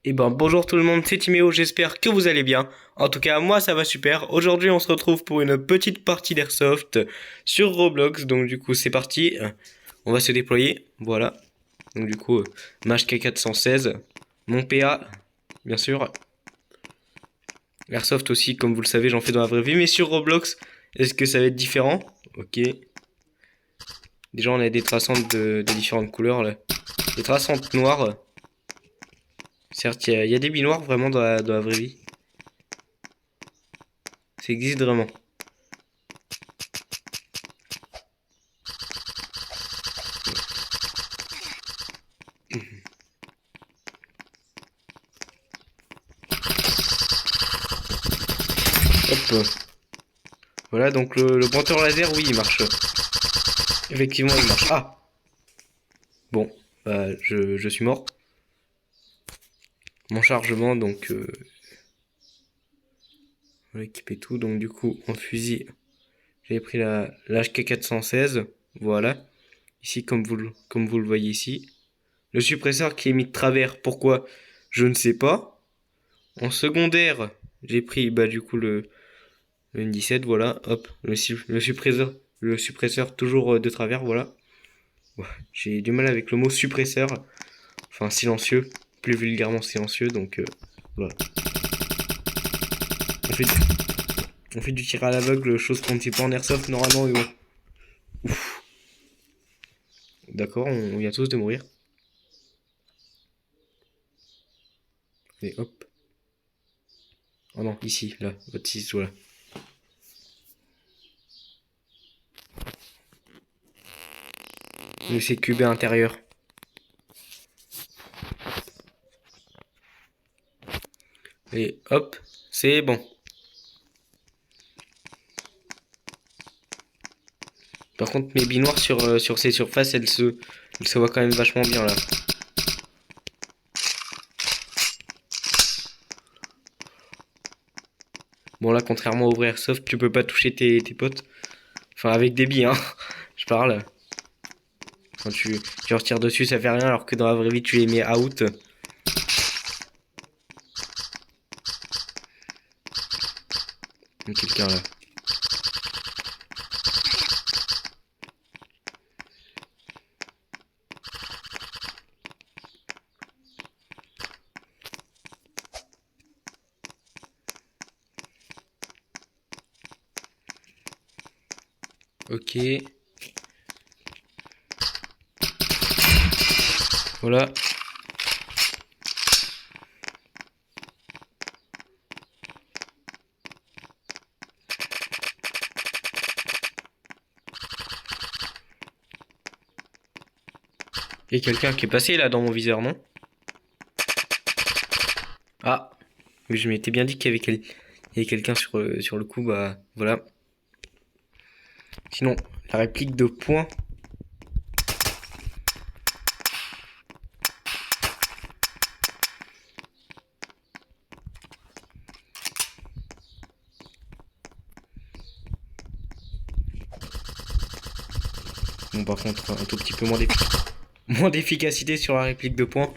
Eh ben bonjour tout le monde, c'est Timéo, j'espère que vous allez bien. En tout cas, moi ça va super. Aujourd'hui, on se retrouve pour une petite partie d'Airsoft sur Roblox. Donc du coup, c'est parti. On va se déployer. Voilà. Donc du coup, match K416, mon PA, bien sûr. Airsoft aussi, comme vous le savez, j'en fais dans la vraie vie. Mais sur Roblox, est-ce que ça va être différent? Ok. Déjà, on a des traçantes de différentes couleurs là. Des traçantes noires. Certes, il y a des billes noires vraiment dans la vraie vie. Ça existe vraiment. Hop. Voilà, donc le pointeur laser, oui, il marche. Effectivement, il marche. Ah! Bon, bah, je suis mort. Mon chargement, donc... on va équiper tout. Donc du coup, en fusil, j'avais pris la HK416. Voilà. Ici, comme vous le voyez ici. Le suppresseur qui est mis de travers. Pourquoi? Je ne sais pas. En secondaire, j'ai pris, bah du coup, le N17, voilà. Hop, le suppresseur toujours de travers, voilà. Ouais, j'ai du mal avec le mot suppresseur. Enfin, silencieux. Plus vulgairement silencieux, donc voilà. On fait, on fait du tir à l'aveugle, chose qu'on ne fait pas en airsoft normalement, mais bon. Ouf. D'accord, on vient tous de mourir. Et hop. Oh non, ici, là, votre ciseau là. Le CQB intérieur. Et hop, c'est bon. Par contre, mes billes noires sur ces surfaces, elles se voient quand même vachement bien là. Bon là, contrairement au vrai airsoft, tu peux pas toucher tes potes. Enfin, avec des billes, hein. Je parle. Quand tu retires dessus, ça fait rien, alors que dans la vraie vie, tu les mets out. Il y a quelqu'un là. Ok. Voilà. Il y a quelqu'un qui est passé là dans mon viseur, non? Ah. Mais je m'étais bien dit qu'il y avait quelqu'un sur le coup, bah voilà. Sinon, la réplique de points. Bon, par contre, un tout petit peu moins d'efficacité sur la réplique de points.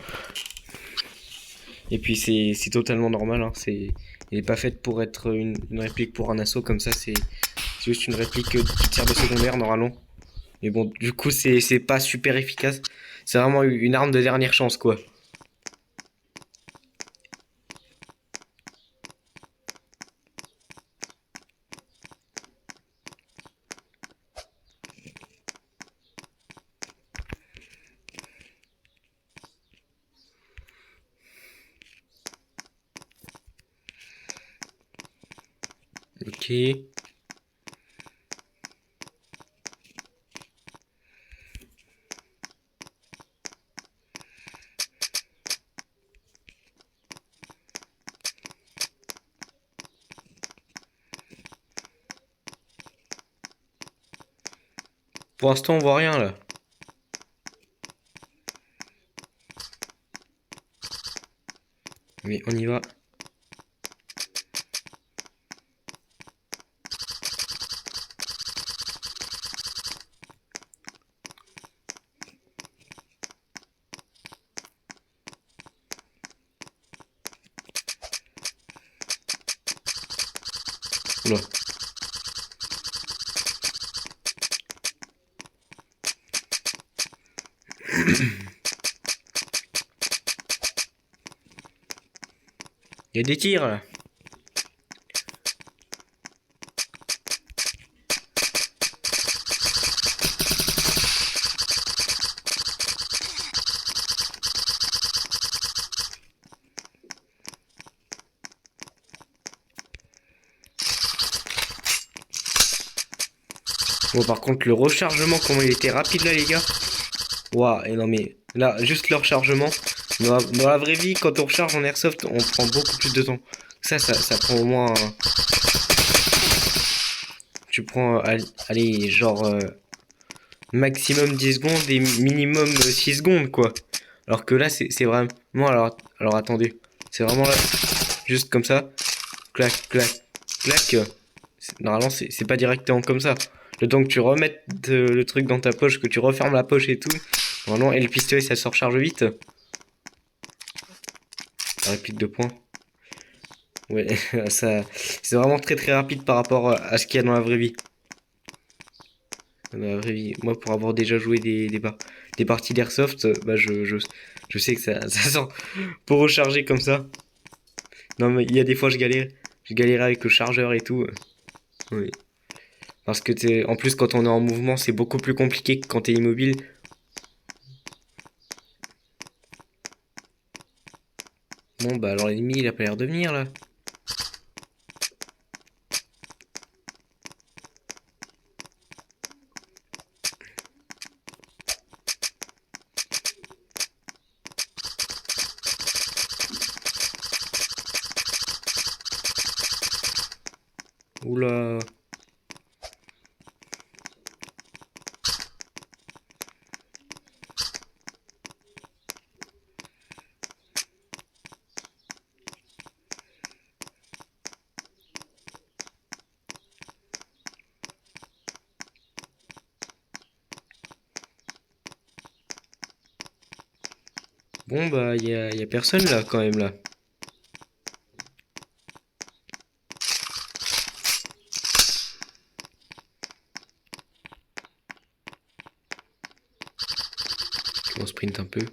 Et puis c'est totalement normal, hein. Elle est pas faite pour être une réplique pour un assaut comme ça, c'est juste une réplique de tir de secondaire normalement. Mais bon, du coup, c'est pas super efficace. C'est vraiment une arme de dernière chance, quoi. Ok. Pour l'instant, on voit rien, là. Mais on y va. Oula. Il y a des tirs là. Bon, par contre, le rechargement, comment il était rapide là, les gars. Waouh, et non, mais là, juste le rechargement. Dans la vraie vie, quand on recharge en airsoft, on prend beaucoup plus de temps. Ça prend au moins. Tu prends, allez, genre. Maximum 10 secondes et minimum 6 secondes, quoi. Alors que là, c'est vraiment. Alors attendez. C'est vraiment là. Juste comme ça. Clac, clac, clac. Normalement, c'est pas directement comme ça. Le temps que tu remettes le truc dans ta poche, que tu refermes la poche et tout. Normalement, et le pistolet, ça se recharge vite. La réplique de points. Ouais, ça, c'est vraiment très très rapide par rapport à ce qu'il y a dans la vraie vie. Dans la vraie vie. Moi, pour avoir déjà joué des parties d'airsoft, bah je sais que ça sent pour recharger comme ça. Non, mais il y a des fois, je galérais avec le chargeur et tout. Oui. Parce que en plus, quand on est en mouvement, c'est beaucoup plus compliqué que quand t'es immobile. Bon, bah alors l'ennemi, il a pas l'air de venir là. Oula. Bon, bah, y a personne là quand même là. On sprint un peu.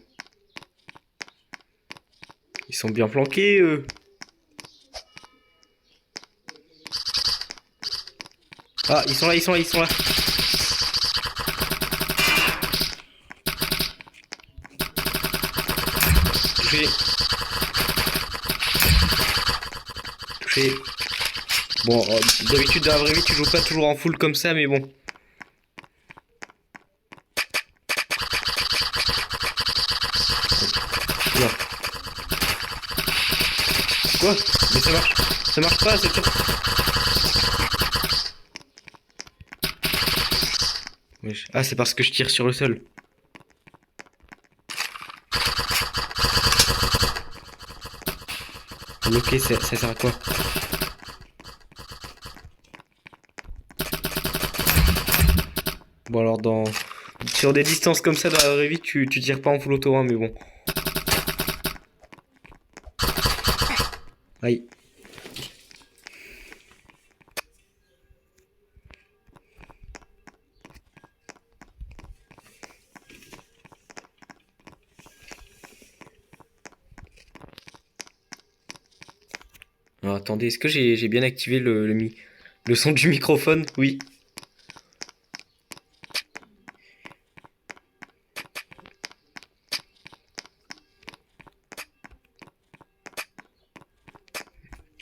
Ils sont bien flanqués, eux. Ah, ils sont là, ils sont là, ils sont là. Touché. Touché. Bon, d'habitude dans la vraie vie, tu joues pas toujours en full comme ça, mais bon. Oula. Quoi? Mais ça marche pas, c'est tout. Wesh. Ah, c'est parce que je tire sur le sol. Ok, ça sert à quoi? Bon, alors, sur des distances comme ça dans la vraie vie, tu tires pas en full auto, hein, mais bon. Aïe. Alors, attendez, est-ce que j'ai bien activé le son du microphone? Oui.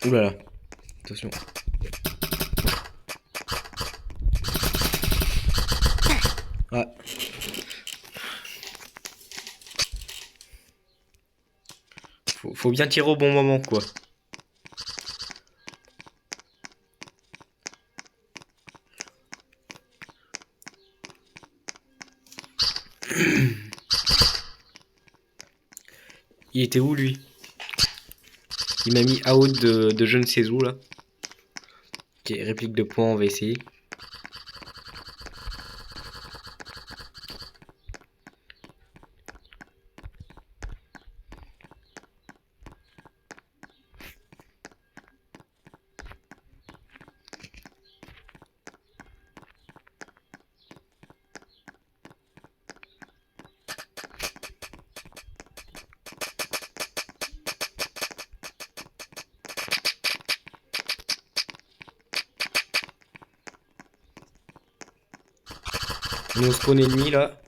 Ouh là là. Attention. Ah. Faut bien tirer au bon moment, quoi. Il était où, lui? Il m'a mis out de je ne sais où, là. Ok, réplique de points, on va essayer. On est au spawn ennemi là.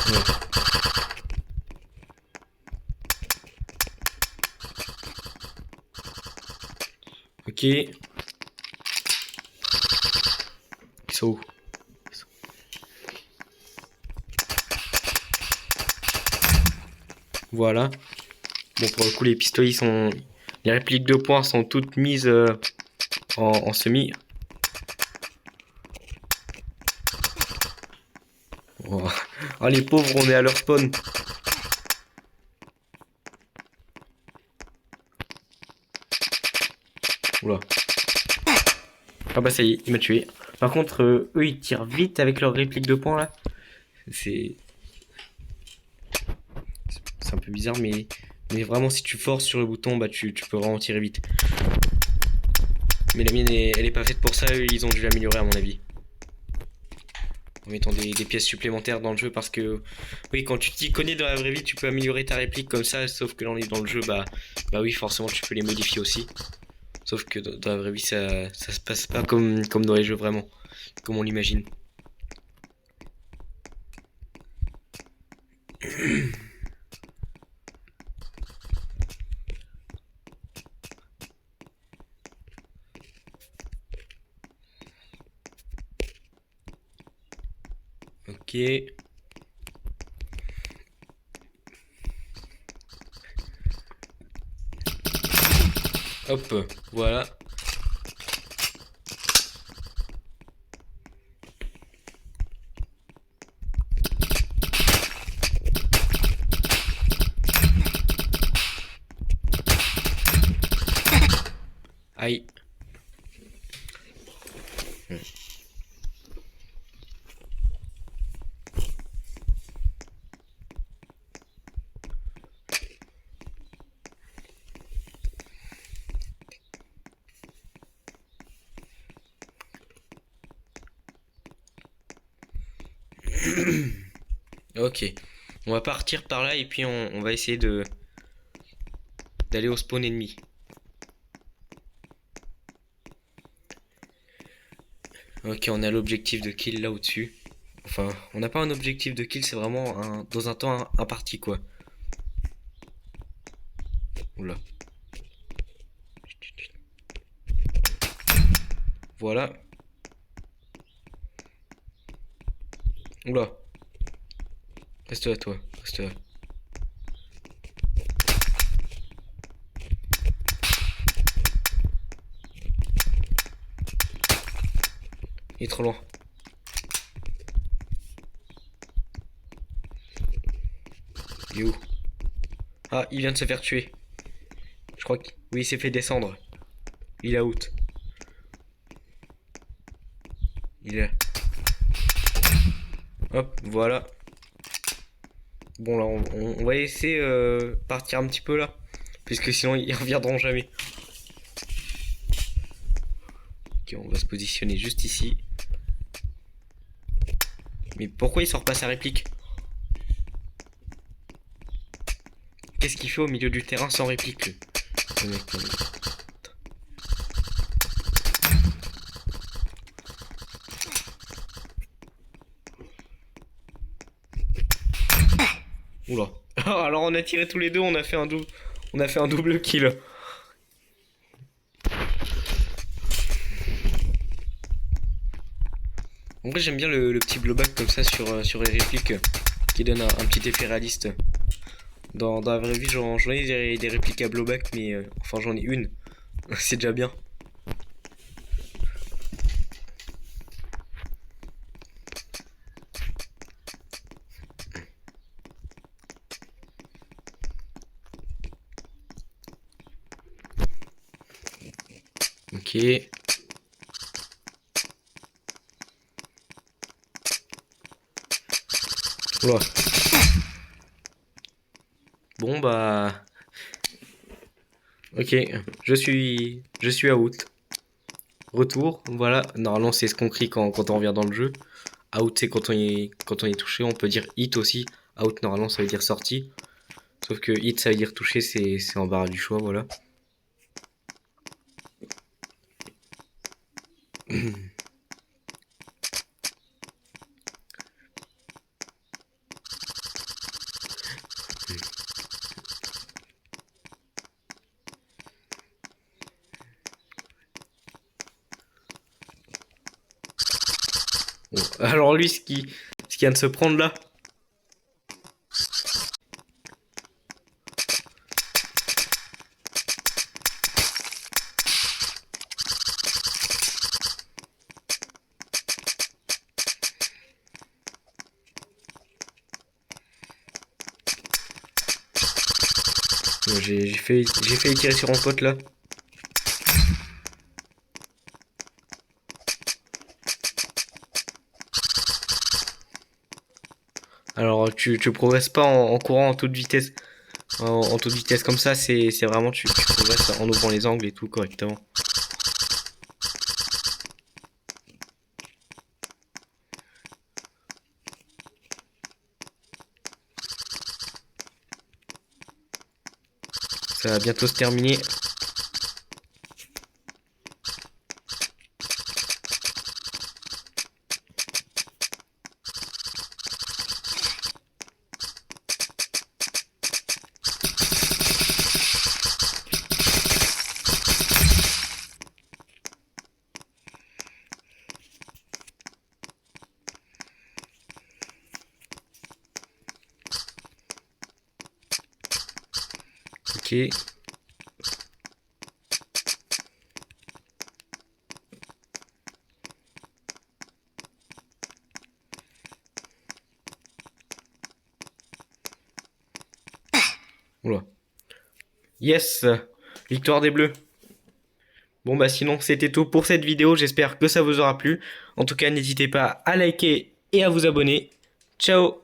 Ouais. Ok. Ils sont où? Voilà. Bon, pour le coup, les pistolets sont. Les répliques de points sont toutes mises en semi. Oh. Ah, les pauvres, on est à leur spawn. Oula. Ah bah ça y est, il m'a tué. Par contre, eux, ils tirent vite avec leur réplique de points là. C'est c'est un peu bizarre, mais vraiment, si tu forces sur le bouton, bah tu peux vraiment tirer vite. Mais la mienne, elle est pas faite pour ça, eux, ils ont dû l'améliorer à mon avis. En mettant des pièces supplémentaires dans le jeu parce que, oui, quand tu t'y connais dans la vraie vie, tu peux améliorer ta réplique comme ça, sauf que là, on est dans le jeu, bah oui, forcément, tu peux les modifier aussi. Sauf que dans la vraie vie, ça se passe pas comme dans les jeux vraiment, comme on l'imagine. Ok. Hop, voilà. Aïe. Ok. On va partir par là et puis on va essayer d'aller au spawn ennemi. Ok, on a l'objectif de kill là au-dessus. Enfin, on n'a pas un objectif de kill, c'est vraiment dans un temps imparti quoi. Oula. Voilà. Oula. Reste là toi. Reste là. Il est trop loin. Il est où? Ah, il vient de se faire tuer. Je crois que... Oui, il s'est fait descendre. Il est out. Il est là. Hop, voilà. Bon là, on va laisser partir un petit peu là. Puisque sinon, ils reviendront jamais. Ok, on va se positionner juste ici. Mais pourquoi il sort pas sa réplique? Qu'est-ce qu'il fait au milieu du terrain sans réplique le mec, Oula. Alors on a tiré tous les deux, on a fait un double kill. En vrai j'aime bien le petit blowback comme ça sur les répliques qui donne un petit effet réaliste. Dans la vraie vie j'en ai des répliques à blowback mais enfin j'en ai une. C'est déjà bien. Ok. Oula. Bon bah... Ok, je suis out. Retour, voilà. Normalement c'est ce qu'on crie quand on revient dans le jeu. Out c'est quand on est touché, on peut dire hit aussi. Out normalement ça veut dire sorti. Sauf que hit ça veut dire touché, c'est en barre du choix, voilà. Bon, alors lui, ce qui vient de se prendre là. Bon, j'ai fait tirer sur mon pote là. Alors tu progresses pas en courant en toute vitesse. En toute vitesse comme ça, c'est vraiment tu progresses en ouvrant les angles et tout correctement. Ça va bientôt se terminer. Ok. Oula. Yes! Victoire des Bleus. Bon bah sinon c'était tout pour cette vidéo, j'espère que ça vous aura plu. En tout cas n'hésitez pas à liker et à vous abonner. Ciao!